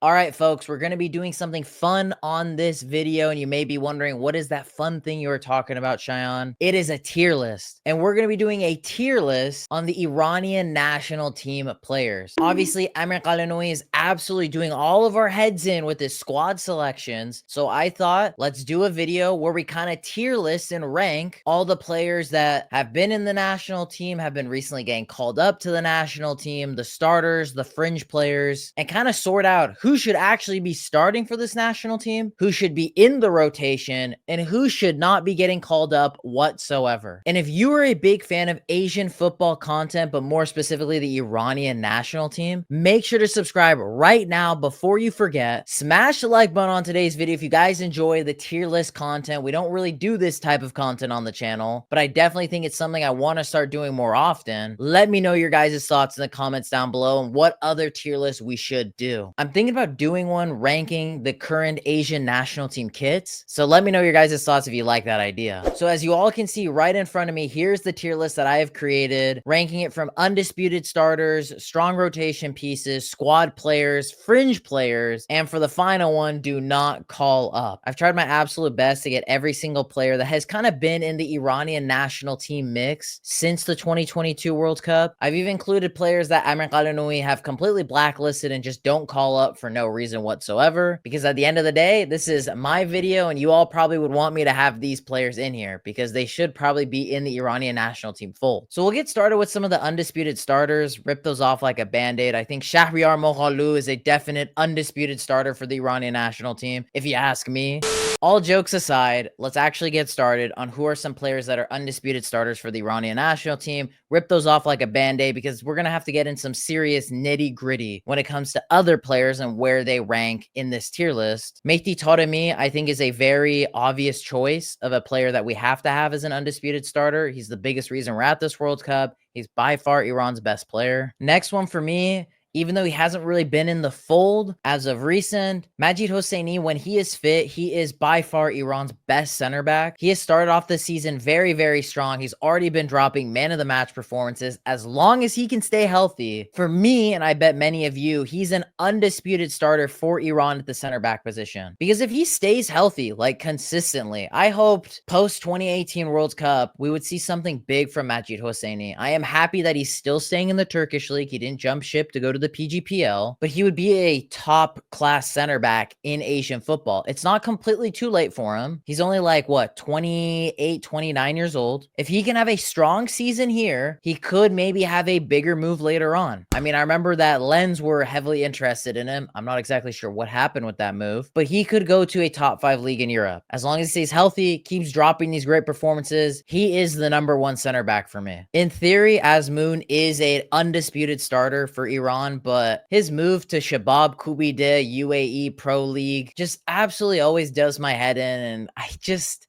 All right, folks, we're going to be doing something fun on this video, and you may be wondering, what is that fun thing you were talking about, Cheyenne? It is a tier list, and we're going to be doing a tier list on the Iranian national team players. Obviously, Amir Ghalenoei is absolutely doing all of our heads in with his squad selections, so I thought, let's do a video where we kind of tier list and rank all the players that have been in the national team, have been recently getting called up to the national team, the starters, the fringe players, and kind of sort out who should actually be starting for this national team, who should be in the rotation, and who should not be getting called up whatsoever. And if you are a big fan of Asian football content, but more specifically the Iranian national team, make sure to subscribe right now before you forget. Smash the like button on today's video if you guys enjoy the tier list content. We don't really do this type of content on the channel, but I definitely think it's something I want to start doing more often. Let me know your guys' thoughts in the comments down below and what other tier lists we should do. I'm thinking about doing one ranking the current Asian national team kits, so let me know your guys' thoughts if you like that idea. So as you all can see right in front of me, here's the tier list that I have created, ranking it from undisputed starters, strong rotation pieces, squad players, fringe players, and for the final one, do not call up. I've tried my absolute best to get every single player that has kind of been in the Iranian national team mix since the 2022 World Cup. I've even included players that Amir Ghalenoei have completely blacklisted and just don't call up for no reason whatsoever, because at the end of the day, this is my video and you all probably would want me to have these players in here because they should probably be in the Iranian national team fold. So we'll get started with some of the undisputed starters, rip those off like a band-aid. I think Shahryar Moghallou is a definite undisputed starter for the Iranian national team, if you ask me. All jokes aside, let's actually get started on who are some players that are undisputed starters for the Iranian national team. Rip those off like a band-aid because we're going to have to get in some serious nitty-gritty when it comes to other players and where they rank in this tier list. Mehdi Taremi, I think, is a very obvious choice of a player that we have to have as an undisputed starter. He's the biggest reason we're at this World Cup. He's by far Iran's best player. Next one for me, even though he hasn't really been in the fold as of recent, Mehdi Hosseini, when he is fit, he is by far Iran's best center back. He has started off the season very, very strong. He's already been dropping man of the match performances. As long as he can stay healthy, for me, and I bet many of you, he's an undisputed starter for Iran at the center back position. Because if he stays healthy, like consistently, I hoped post 2018 World Cup, we would see something big from Mehdi Hosseini. I am happy that he's still staying in the Turkish league. He didn't jump ship to go to the PGPL, but he would be a top class center back in Asian football. It's not completely too late for him. He's only like, what, 28, 29 years old. If he can have a strong season here, he could maybe have a bigger move later on. I mean, I remember that Lens were heavily interested in him. I'm not exactly sure what happened with that move, but he could go to a top 5 league in Europe. As long as he stays healthy, keeps dropping these great performances, he is the #1 center back for me. In theory, Azmoun is an undisputed starter for Iran, but his move to Shabab Kubide UAE Pro League just absolutely always does my head in, and I just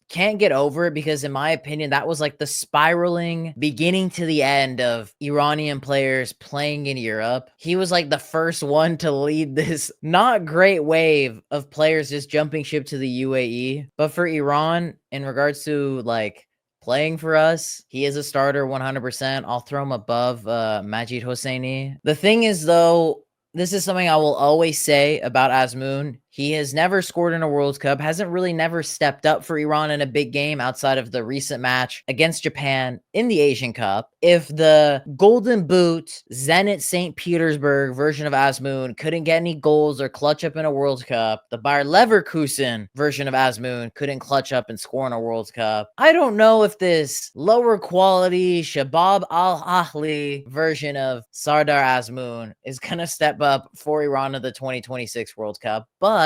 can't get over it because in my opinion, that was like the spiraling beginning to the end of Iranian players playing in Europe. He was like the first one to lead this not great wave of players just jumping ship to the UAE. But for Iran, in regards to like playing for us, he is a starter 100%. I'll throw him above Mehdi Hosseini. The thing is, though, this is something I will always say about Azmoun. He has never scored in a World Cup, hasn't really never stepped up for Iran in a big game outside of the recent match against Japan in the Asian Cup. If the Golden Boot, Zenit St. Petersburg version of Azmoun couldn't get any goals or clutch up in a World Cup, the Bayer Leverkusen version of Azmoun couldn't clutch up and score in a World Cup, I don't know if this lower quality Shabab Al-Ahli version of Sardar Azmoun is going to step up for Iran in the 2026 World Cup, but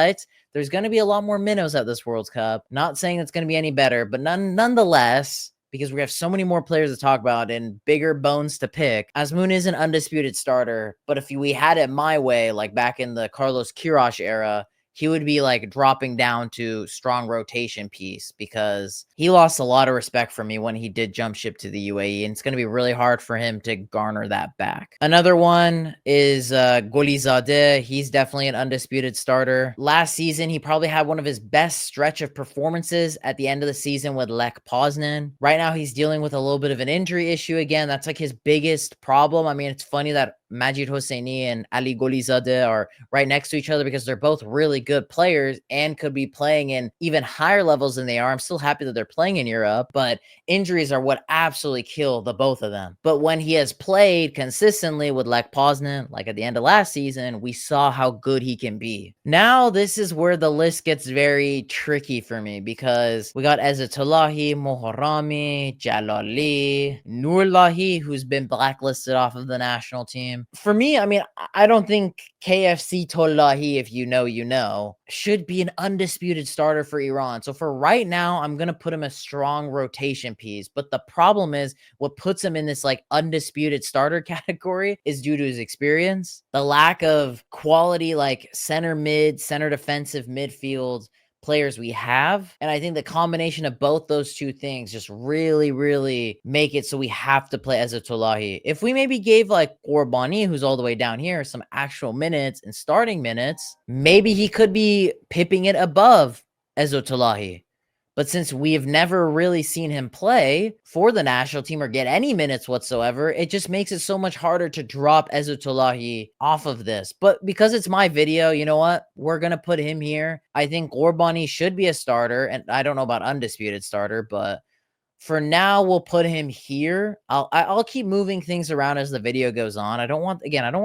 there's going to be a lot more minnows at this World Cup. Not saying it's going to be any better, but nonetheless, because we have so many more players to talk about and bigger bones to pick, Azmoun is an undisputed starter, but if we had it my way, like back in the Carlos Queiroz era, he would be like dropping down to strong rotation piece because he lost a lot of respect from me when he did jump ship to the UAE, and it's going to be really hard for him to garner that back. Another one is Golizadeh. He's definitely an undisputed starter. Last season, he probably had one of his best stretch of performances at the end of the season with Lech Poznan. Right now, he's dealing with a little bit of an injury issue again. That's like his biggest problem. I mean, it's funny that Majid Hosseini and Ali Golizadeh are right next to each other because they're both really good players and could be playing in even higher levels than they are. I'm still happy that they're playing in Europe, but injuries are what absolutely kill the both of them. But when he has played consistently with Lech Poznan, like at the end of last season, we saw how good he can be. Now, this is where the list gets very tricky for me because we got Ezzatullahi, Moharrami, Jalali, Nurlahi, who's been blacklisted off of the national team. For me, I mean, I don't think KFC Tollahi, if you know, you know, should be an undisputed starter for Iran. So for right now, I'm going to put him a strong rotation piece. But the problem is what puts him in this like undisputed starter category is due to his experience, the lack of quality like center mid, center defensive midfield players we have. And I think the combination of both those two things just really make it so we have to play Ezzatullahi. If we maybe gave like Qurbani, who's all the way down here, some actual minutes and starting minutes, maybe he could be pipping it above Ezzatullahi. But since we have never really seen him play for the national team or get any minutes whatsoever, it just makes it so much harder to drop Ezzatullahi off of this. But because it's my video, you know what? We're going to put him here. I think Qurbani should be a starter, and I don't know about undisputed starter, but for now, we'll put him here. I'll keep moving things around as the video goes on. I don't want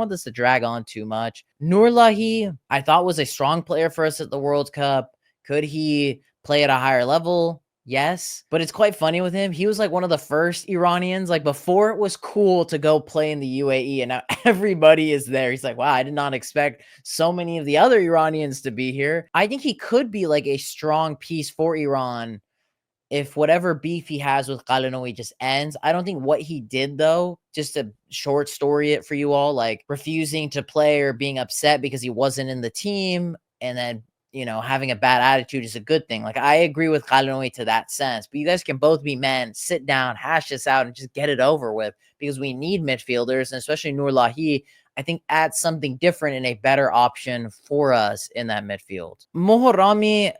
this to drag on too much. Nurlahi, I thought was a strong player for us at the World Cup. Could he play at a higher level? Yes. But it's quite funny with him. He was like one of the first Iranians, like before it was cool to go play in the UAE, and now everybody is there. He's like, wow, I did not expect so many of the other Iranians to be here. I think he could be like a strong piece for Iran if whatever beef he has with Ghalenoei just ends. I don't think what he did, though, just to short story it for you all, like refusing to play or being upset because he wasn't in the team and then, you know, having a bad attitude is a good thing. Like, I agree with Ghalenoei to that sense, but you guys can both be men, sit down, hash this out, and just get it over with, because we need midfielders, and especially Nurlahi, I think, adds something different and a better option for us in that midfield. Moharrami,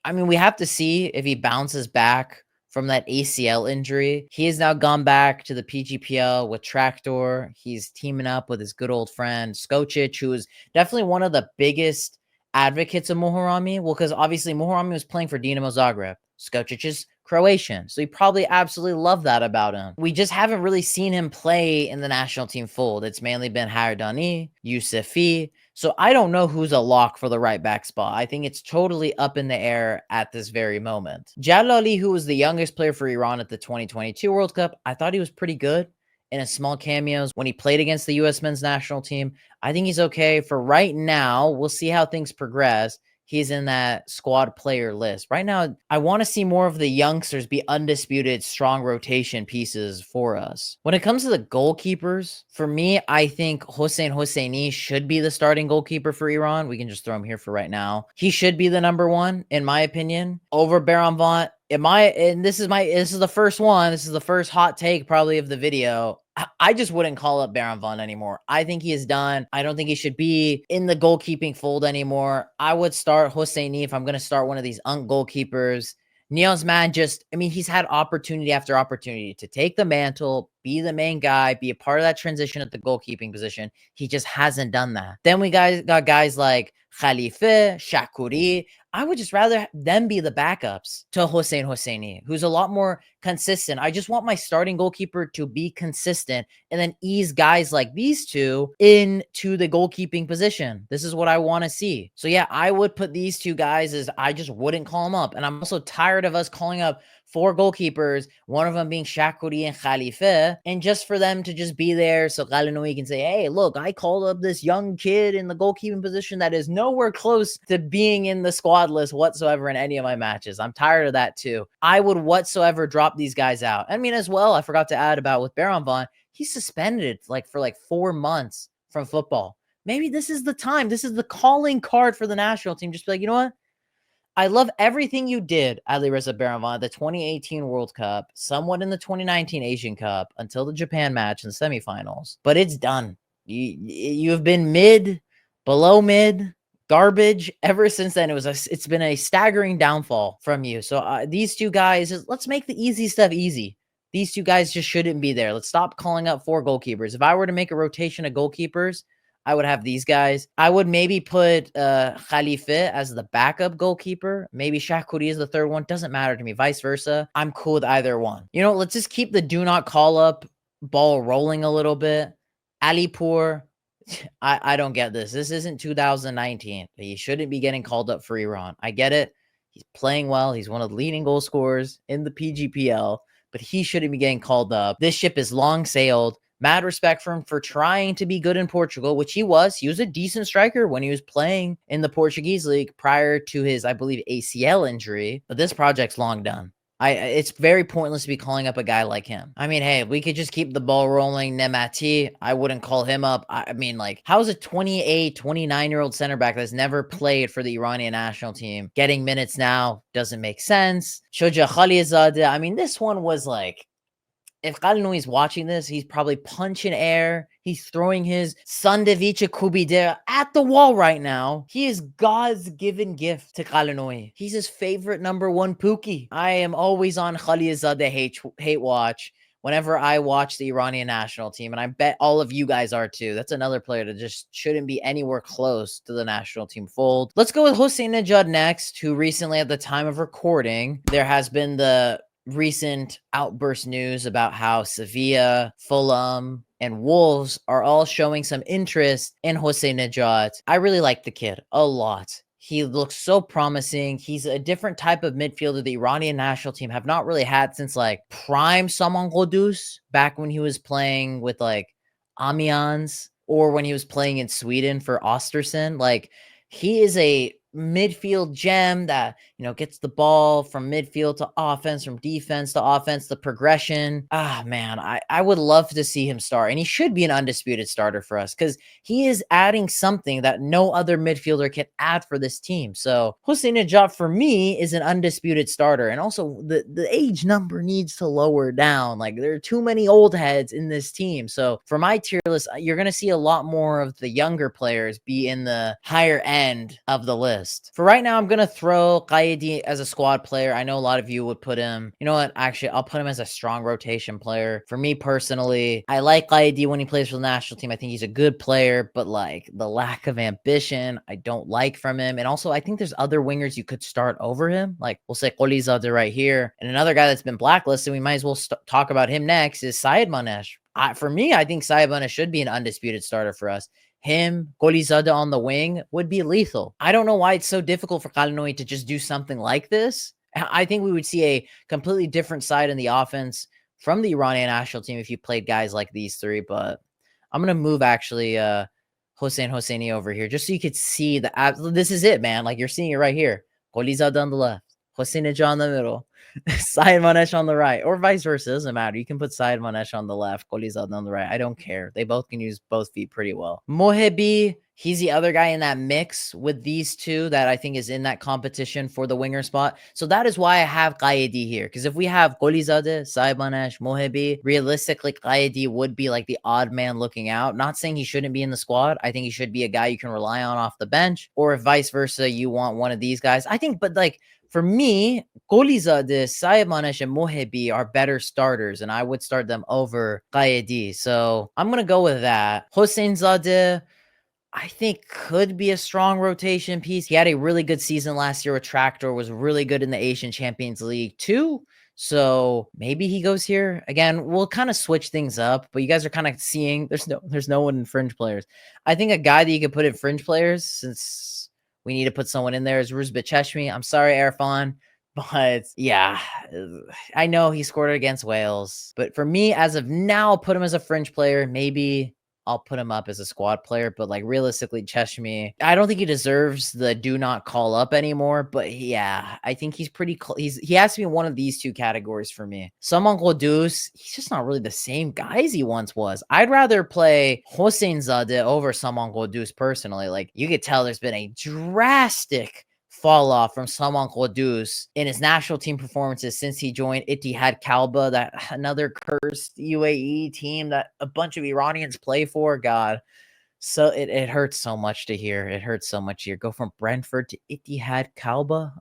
I mean, we have to see if he bounces back from that ACL injury. He has now gone back to the PGPL with Tractor. He's teaming up with his good old friend Skocic, who is definitely one of the biggest advocates of Moharrami. Well, because obviously Moharrami was playing for Dinamo Zagreb. Skocic is Croatian, so he probably absolutely loved that about him. We just haven't really seen him play in the national team fold. It's mainly been Hardani, Yousefi. So I don't know who's a lock for the right back spot. I think it's totally up in the air at this very moment. Jalali, who was the youngest player for Iran at the 2022 World Cup, I thought he was pretty good in a small cameos when he played against the U.S. men's national team. I think he's okay for right now. We'll see how things progress. He's in that squad player list. Right now, I want to see more of the youngsters be undisputed, strong rotation pieces for us. When it comes to the goalkeepers, for me, I think Hossein Hosseini should be the starting goalkeeper for Iran. We can just throw him here for right now. He should be the number one, in my opinion, over Baranvant. This is the first one. This is the first hot take probably of the video. I just wouldn't call up Baranvant anymore. I think he is done. I don't think he should be in the goalkeeping fold anymore. I would start Hosseini if I'm going to start one of these goalkeepers. Niazman he's had opportunity after opportunity to take the mantle, be the main guy, be a part of that transition at the goalkeeping position. He just hasn't done that. Then we got guys like Khalife, Shakuri. I would just rather them be the backups to Hossein Hosseini, who's a lot more consistent. I just want my starting goalkeeper to be consistent and then ease guys like these two into the goalkeeping position. This is what I want to see. So yeah, I would put these two guys as I just wouldn't call them up. And I'm also tired of us calling up 4 goalkeepers, one of them being Shakuri and Khalife, and just for them to just be there so Ghalenoei can say, hey, look, I called up this young kid in the goalkeeping position that is nowhere close to being in the squad list whatsoever in any of my matches. I'm tired of that too. I would whatsoever drop these guys out. I mean, as well, I forgot to add about with Baranvant, he's suspended for 4 months from football. Maybe this is the time. This is the calling card for the national team. Just be like, you know what? I love everything you did, Alireza Jahanbakhsh, the 2018 World Cup, somewhat in the 2019 Asian Cup, until the Japan match in the semifinals. But it's done. You have been mid, below mid, garbage ever since then. It's been a staggering downfall from you. So these two guys, let's make the easy stuff easy. These two guys just shouldn't be there. Let's stop calling up 4 goalkeepers. If I were to make a rotation of goalkeepers, I would have these guys. I would maybe put Khalife as the backup goalkeeper. Maybe Shahkouri is the third one. Doesn't matter to me. Vice versa. I'm cool with either one. You know, let's just keep the do not call up ball rolling a little bit. Alipur, I don't get this. This isn't 2019. He shouldn't be getting called up for Iran. I get it. He's playing well. He's one of the leading goal scorers in the PGPL, but he shouldn't be getting called up. This ship is long sailed. Mad respect for him for trying to be good in Portugal, which he was. He was a decent striker when he was playing in the Portuguese league prior to his, I believe, ACL injury. But this project's long done. It's very pointless to be calling up a guy like him. I mean, hey, we could just keep the ball rolling. Nemati, I wouldn't call him up. I mean, like, how's a 28, 29-year-old center back that's never played for the Iranian national team getting minutes now? Doesn't make sense. Shoja Khalilzadeh, I mean, this one was like, if Ghalenoei is watching this, he's probably punching air. He's throwing his Sandevicha Kubidera at the wall right now. He is God's given gift to Ghalenoei. He's his favorite number 1 Pookie. I am always on Khalilzadeh hate watch whenever I watch the Iranian national team, and I bet all of you guys are too. That's another player that just shouldn't be anywhere close to the national team fold. Let's go with Hosseinnejad next, who recently, at the time of recording, there has been the recent outburst news about how Sevilla, Fulham, and Wolves are all showing some interest in Hosseinnejad. I really like the kid a lot. He looks so promising. He's a different type of midfielder the Iranian national team have not really had since like prime Saman Ghodus, back when he was playing with like Amiens, or when he was playing in Sweden for Ostersund. Like, he is a midfield gem that, you know, gets the ball from midfield to offense, from defense to offense, the progression. Man, I would love to see him start, and he should be an undisputed starter for us because he is adding something that no other midfielder can add for this team. So Hosseinnejad for me is an undisputed starter, and also the age number needs to lower down. Like, there are too many old heads in this team. So for my tier list, you're going to see a lot more of the younger players be in the higher end of the list. For right now, I'm going to throw Qaedi as a squad player. I know a lot of you would put him, you know what, actually, I'll put him as a strong rotation player. For me personally, I like Qaedi when he plays for the national team. I think he's a good player, but like, the lack of ambition, I don't like from him. And also, I think there's other wingers you could start over him. Like, we'll say Khalilzadeh right here. And another guy that's been blacklisted, we might as well talk about him next, is Sayyadmanesh. For me, I think Sayyadmanesh should be an undisputed starter for us. Him, Khalilzadeh on the wing would be lethal. I don't know why it's so difficult for Ghalenoei to just do something like this. I think we would see a completely different side in the offense from the Iranian national team if you played guys like these three. But I'm going to move actually Hossein Hosseini over here just so you could see this is it, man. Like, you're seeing it right here. Khalilzadeh on the left, Hosseinnejad in the middle, Sayyadmanesh on the right, or vice versa. It doesn't matter. You can put Sayyadmanesh on the left, Khalilzadeh on the right. I don't care. They both can use both feet pretty well. Mohebi, he's the other guy in that mix with these two that I think is in that competition for the winger spot. So that is why I have Qaedi here. Because if we have Khalilzadeh, Sayyadmanesh, Mohebi, realistically, Qaedi would be like the odd man looking out. Not saying he shouldn't be in the squad. I think he should be a guy you can rely on off the bench. Or if vice versa, you want one of these guys. I think, but like, for me, Khalilzadeh, Sayyadmanesh, and Mohebi are better starters, and I would start them over Qaedi. So I'm going to go with that. Hosseinnezadeh, I think, could be a strong rotation piece. He had a really good season last year with Tractor, was really good in the Asian Champions League too. So maybe he goes here. Again, we'll kind of switch things up, but you guys are kind of seeing there's no one in fringe players. I think a guy that you could put in fringe players, since we need to put someone in there, is Ruzbeh Cheshmi. I'm sorry, Erfan, but yeah, I know he scored against Wales. But for me, as of now, I'll put him as a fringe player. Maybe I'll put him up as a squad player, but like, realistically, Cheshmi, I don't think he deserves the do not call up anymore. But yeah, I think he's pretty he has to be one of these two categories for me. Saman Ghodus, he's just not really the same guy as he once was. I'd rather play Hosseinnezadeh over Saman Ghodus personally. Like, you could tell there's been a drastic fall off from Saman Ghodus in his national team performances since he joined Ittihad Kalba, that another cursed UAE team that a bunch of Iranians play for. God, so it hurts so much to hear. It hurts so much to hear. Go from Brentford to Ittihad Kalba.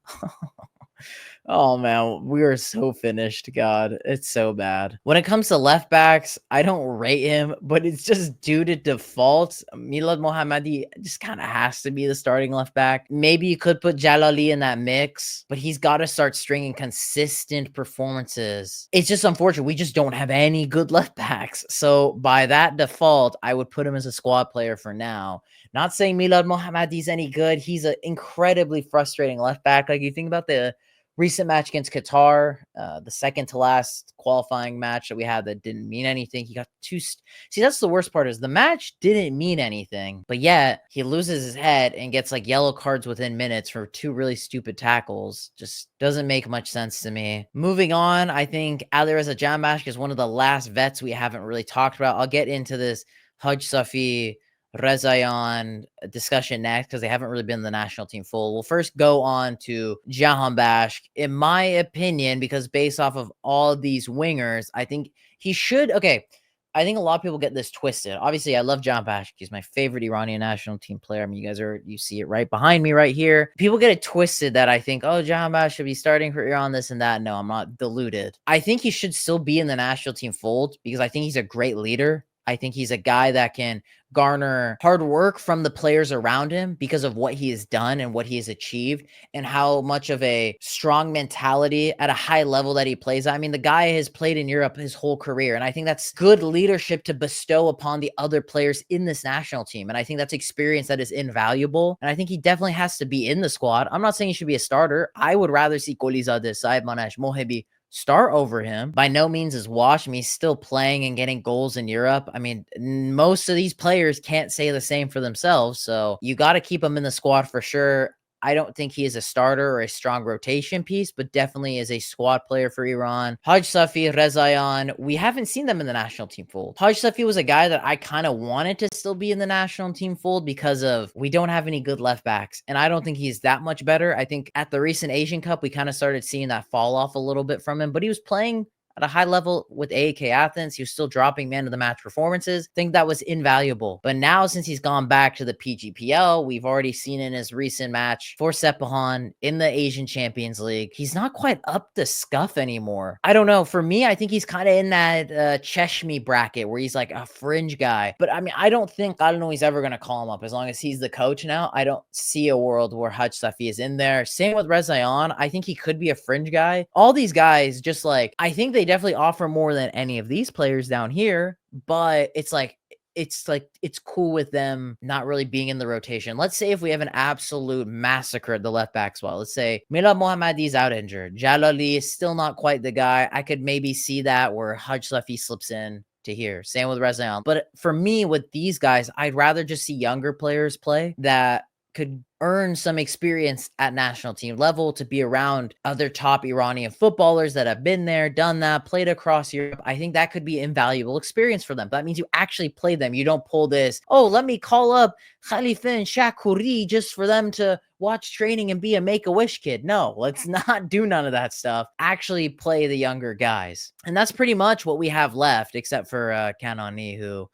Oh man, we are so finished. God, it's so bad. When it comes to left backs, I don't rate him, but it's just due to default. Milad Mohammadi just kind of has to be the starting left back. Maybe you could put Jalali in that mix, but he's got to start stringing consistent performances. It's just unfortunate. We just don't have any good left backs. So by that default, I would put him as a squad player for now. Not saying Milad Mohammadi's any good. He's an incredibly frustrating left back. Like you think about the recent match against Qatar, the second to last qualifying match that we had that didn't mean anything. He got two. See, that's the worst part is the match didn't mean anything, but yet he loses his head and gets like yellow cards within minutes for two really stupid tackles. Just doesn't make much sense to me. Moving on, I think Alireza Jahanbakhsh is one of the last vets we haven't really talked about. I'll get into this Hajsafi Rezayan discussion next because they haven't really been in the national team full. We'll first go on to Jahanbakhsh. In my opinion, because based off of all of these wingers, I think he should. Okay, I think a lot of people get this twisted. Obviously, I love Jahanbakhsh. He's my favorite Iranian national team player. I mean, you see it right behind me right here. People get it twisted that I think, oh, Jahanbakhsh should be starting for Iran, this and that. No, I'm not deluded. I think he should still be in the national team fold because I think he's a great leader. I think he's a guy that can garner hard work from the players around him because of what he has done and what he has achieved and how much of a strong mentality at a high level that he plays. I mean, the guy has played in Europe his whole career, and I think that's good leadership to bestow upon the other players in this national team. And I think that's experience that is invaluable. And I think he definitely has to be in the squad. I'm not saying he should be a starter. I would rather see Allahyar Sayyadmanesh, Mohebi start over him. By no means is washed. I mean, he's still playing and getting goals in Europe. I mean, most of these players can't say the same for themselves. So you got to keep him in the squad for sure. I don't think he is a starter or a strong rotation piece, but definitely is a squad player for Iran. Hajsafi, Rezayan, we haven't seen them in the national team fold. Hajsafi was a guy that I kind of wanted to still be in the national team fold because of we don't have any good left backs, and I don't think he's that much better. I think at the recent Asian Cup, we kind of started seeing that fall off a little bit from him, but he was playing at a high level with AEK Athens. He was still dropping man of the match performances. I think that was invaluable. But now, since he's gone back to the PGPL, we've already seen in his recent match for Sepahan in the Asian Champions League, he's not quite up to scuff anymore. I don't know. For me, I think he's kind of in that Cheshmi bracket where he's like a fringe guy. But I mean, I don't think Ghalenoei's ever going to call him up as long as he's the coach now. I don't see a world where Hajsafi is in there. Same with Rezayan. I think he could be a fringe guy. All these guys, just like, I think they definitely offer more than any of these players down here, but it's cool with them not really being in the rotation. Let's say if we have an absolute massacre at the left back spot, let's say Milad Mohammadi's out injured, Jalali is still not quite the guy. I could maybe see that where Hajsafi slips in to here. Same with Rezayan. But for me, with these guys, I'd rather just see younger players play that could earn some experience at national team level to be around other top Iranian footballers that have been there, done that, played across Europe. I think that could be invaluable experience for them. That means you actually play them. You don't pull this, oh, let me call up Khalifa and Shakuri just for them to watch training and be a make-a-wish kid. No, let's not do none of that stuff. Actually play the younger guys. And that's pretty much what we have left, except for Kanani, who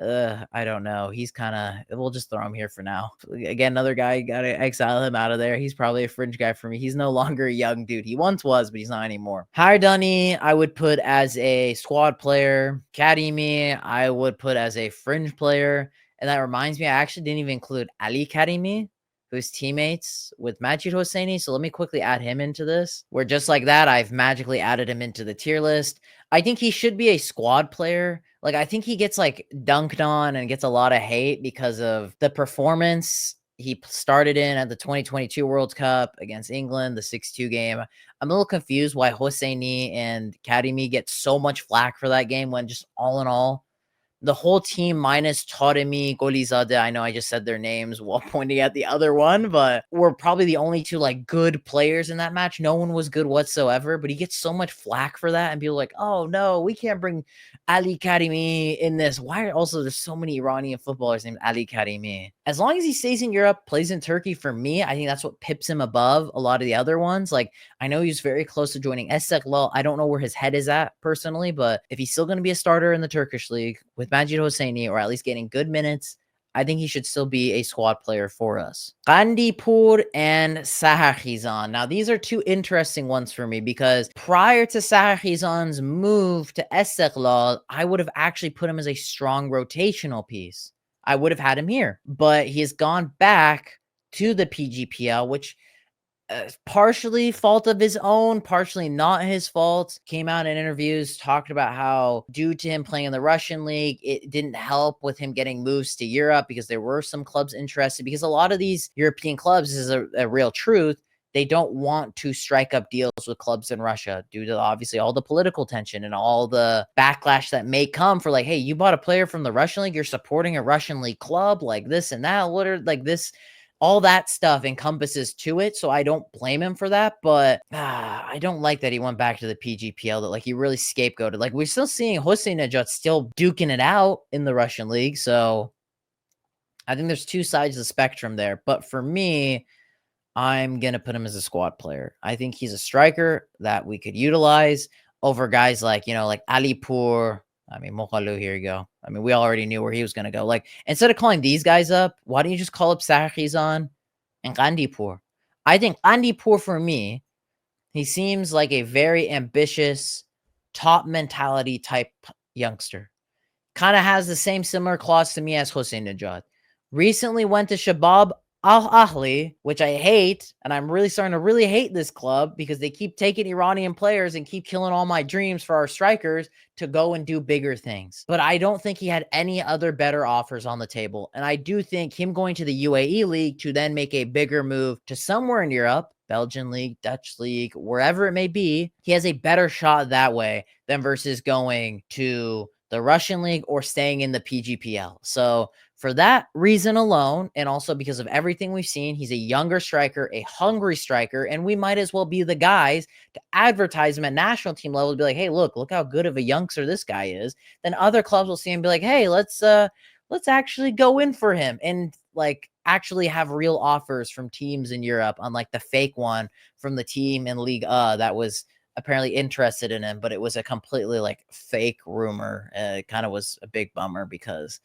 I don't know. He's kind of, we'll just throw him here for now. Again, another guy, got to exile him out of there. He's probably a fringe guy for me. He's no longer a young dude. He once was, but he's not anymore. Hardani, I would put as a squad player. Karimi, I would put as a fringe player. And that reminds me, I actually didn't even include Ali Karimi, who's teammates with Majid Hosseini. So let me quickly add him into this. Where just like that, I've magically added him into the tier list. I think he should be a squad player. Like, I think he gets like dunked on and gets a lot of hate because of the performance he started in at the 2022 World Cup against England, the 6-2 game. I'm a little confused why Hosseini and Karimi get so much flack for that game when just all in all, the whole team minus Taremi, Golizadeh, I know I just said their names while pointing at the other one, but we're probably the only two like good players in that match. No one was good whatsoever, but he gets so much flack for that. And people like, oh no, we can't bring Ali Karimi in this. Why are also there's so many Iranian footballers named Ali Karimi? As long as he stays in Europe, plays in Turkey, for me, I think that's what pips him above a lot of the other ones. Like, I know he's very close to joining Esteghlal. I don't know where his head is at personally, but if he's still going to be a starter in the Turkish league with Majid Hosseini, or at least getting good minutes, I think he should still be a squad player for us. Qandipur and Saharkhizan. Now, these are two interesting ones for me because prior to Saharkhizan's move to Istiqlal, I would have actually put him as a strong rotational piece. I would have had him here, but he has gone back to the PGPL, which partially fault of his own, partially not his fault. Came out in interviews, talked about how due to him playing in the Russian league, it didn't help with him getting moves to Europe because there were some clubs interested, because a lot of these European clubs, this is a real truth, they don't want to strike up deals with clubs in Russia due to obviously all the political tension and all the backlash that may come for like, hey, you bought a player from the Russian league, you're supporting a Russian league club, like this and that, what are like this, all that stuff encompasses to it. So I don't blame him for that, but I don't like that he went back to the PGPL, that like he really scapegoated. Like we're still seeing Hosseinnejad still duking it out in the Russian league. So I think there's two sides of the spectrum there. But for me, I'm going to put him as a squad player. I think he's a striker that we could utilize over guys like, you know, like Alipur. I mean, Mohalu, here you go. I mean, we already knew where he was going to go. Like, instead of calling these guys up, why don't you just call up Saharkhizan and Qandipur? I think Qandipur, for me, he seems like a very ambitious, top mentality type youngster. Kind of has the same similar clause to me as Hosseinnejad. Recently went to Shabab Al-Ahli, which I hate, and I'm really starting to really hate this club because they keep taking Iranian players and keep killing all my dreams for our strikers to go and do bigger things. But I don't think he had any other better offers on the table. And I do think him going to the UAE league to then make a bigger move to somewhere in Europe, Belgian league, Dutch league, wherever it may be, he has a better shot that way than versus going to the Russian league or staying in the PGPL. So for that reason alone, and also because of everything we've seen, he's a younger striker, a hungry striker, and we might as well be the guys to advertise him at national team level to be like, hey, look how good of a youngster this guy is. Then other clubs will see him and be like, hey, let's actually go in for him and like actually have real offers from teams in Europe, unlike the fake one from the team in Ligue 1 that was apparently interested in him, but it was a completely like fake rumor. It kind of was a big bummer because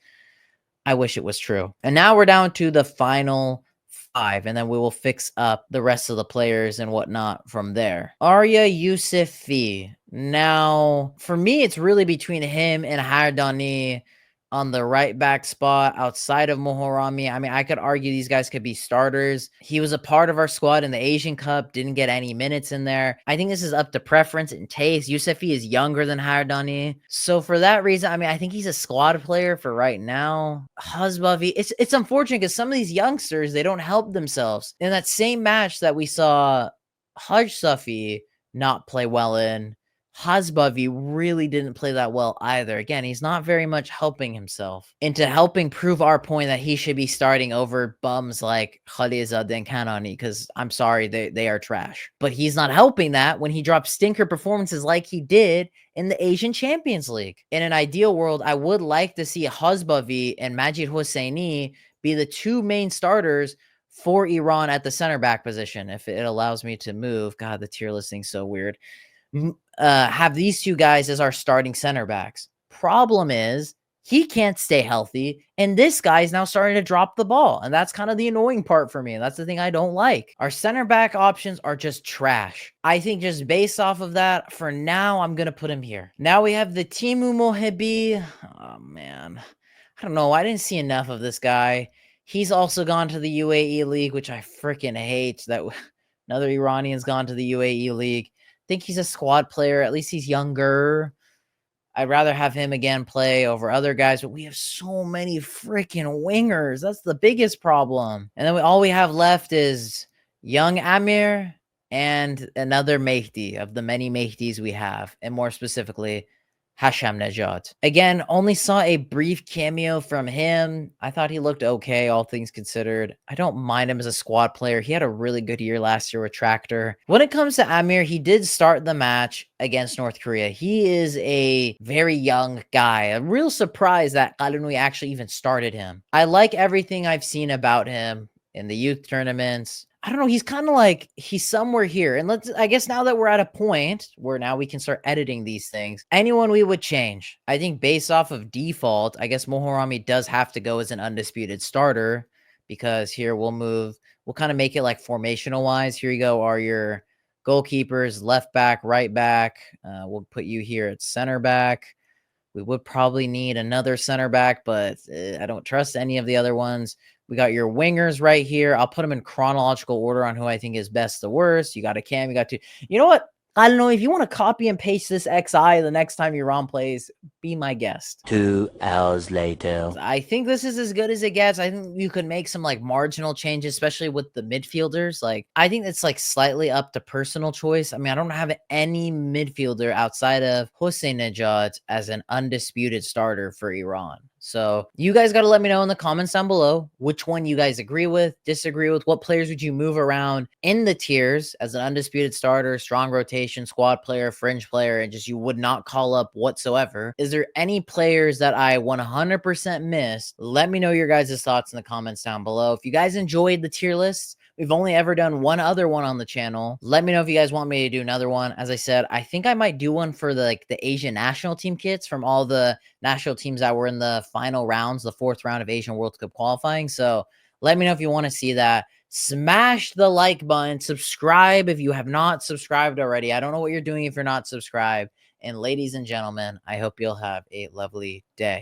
I wish it was true. And now we're down to the final 5, and then we will fix up the rest of the players and whatnot from there. Aria Yousefi. Now, for me, it's really between him and Hardani on the right back spot outside of Moharami. I mean, I could argue these guys could be starters. He was a part of our squad in the Asian Cup, didn't get any minutes in there. I think this is up to preference and taste. Yousefi is younger than Hardani. So for that reason, I mean, I think he's a squad player for right now. Hajsafi, it's unfortunate because some of these youngsters, they don't help themselves. In that same match that we saw Hajsafi not play well in, Hajsafi really didn't play that well either. Again, he's not very much helping himself into helping prove our point that he should be starting over bums like Khaleza and Kanani, because I'm sorry, they are trash. But he's not helping that when he drops stinker performances like he did in the Asian Champions League. In an ideal world, I would like to see Hajsafi and Majid Hosseini be the two main starters for Iran at the center back position. If it allows me to move, God, the tier listing's so weird. Have these two guys as our starting center backs. Problem is, he can't stay healthy, and this guy's now starting to drop the ball, and that's kind of the annoying part for me, and that's the thing I don't like. Our center back options are just trash. I think just based off of that, for now, I'm going to put him here. Now we have the Timu Mohebi. Oh, man. I don't know. I didn't see enough of this guy. He's also gone to the UAE League, which I freaking hate. That another Iranian's gone to the UAE League. Think he's a squad player. At least he's younger. I'd rather have him again play over other guys, but we have so many freaking wingers. That's the biggest problem. And then all we have left is young Amir and another Mehdi of the many Mehdis we have, and more specifically, Hashamnejad. Again, only saw a brief cameo from him. I thought he looked okay, all things considered. I don't mind him as a squad player. He had a really good year last year with Tractor. When it comes to Amir, he did start the match against North Korea. He is a very young guy. A real surprise that Ghalenoei actually even started him. I like everything I've seen about him in the youth tournaments. I don't know, he's kind of like, he's somewhere here. And I guess now that we're at a point where now we can start editing these things, anyone we would change, I think based off of default, I guess Moharami does have to go as an undisputed starter, because here we'll kind of make it like formational wise. Here you go, are your goalkeepers, left back, right back. We'll put you here at center back. We would probably need another center back, but I don't trust any of the other ones. We got your wingers right here. I'll put them in chronological order on who I think is best to worst. You got a Cam, you got two. You know what? I don't know. If you want to copy and paste this XI the next time Iran plays, be my guest. 2 hours later. I think this is as good as it gets. I think you could make some like marginal changes, especially with the midfielders. Like, I think it's like slightly up to personal choice. I mean, I don't have any midfielder outside of Hosseinnejad as an undisputed starter for Iran. So you guys got to let me know in the comments down below which one you guys agree with, disagree with. What players would you move around in the tiers as an undisputed starter, strong rotation, squad player, fringe player, and just you would not call up whatsoever? Is there any players that I 100% missed? Let me know your guys' thoughts in the comments down below. If you guys enjoyed the tier list, we've only ever done one other one on the channel. Let me know if you guys want me to do another one. As I said, I think I might do one for the Asian national team kits from all the national teams that were in the final rounds, the 4th round of Asian World Cup qualifying. So let me know if you want to see that. Smash the like button. Subscribe if you have not subscribed already. I don't know what you're doing if you're not subscribed. And ladies and gentlemen, I hope you'll have a lovely day.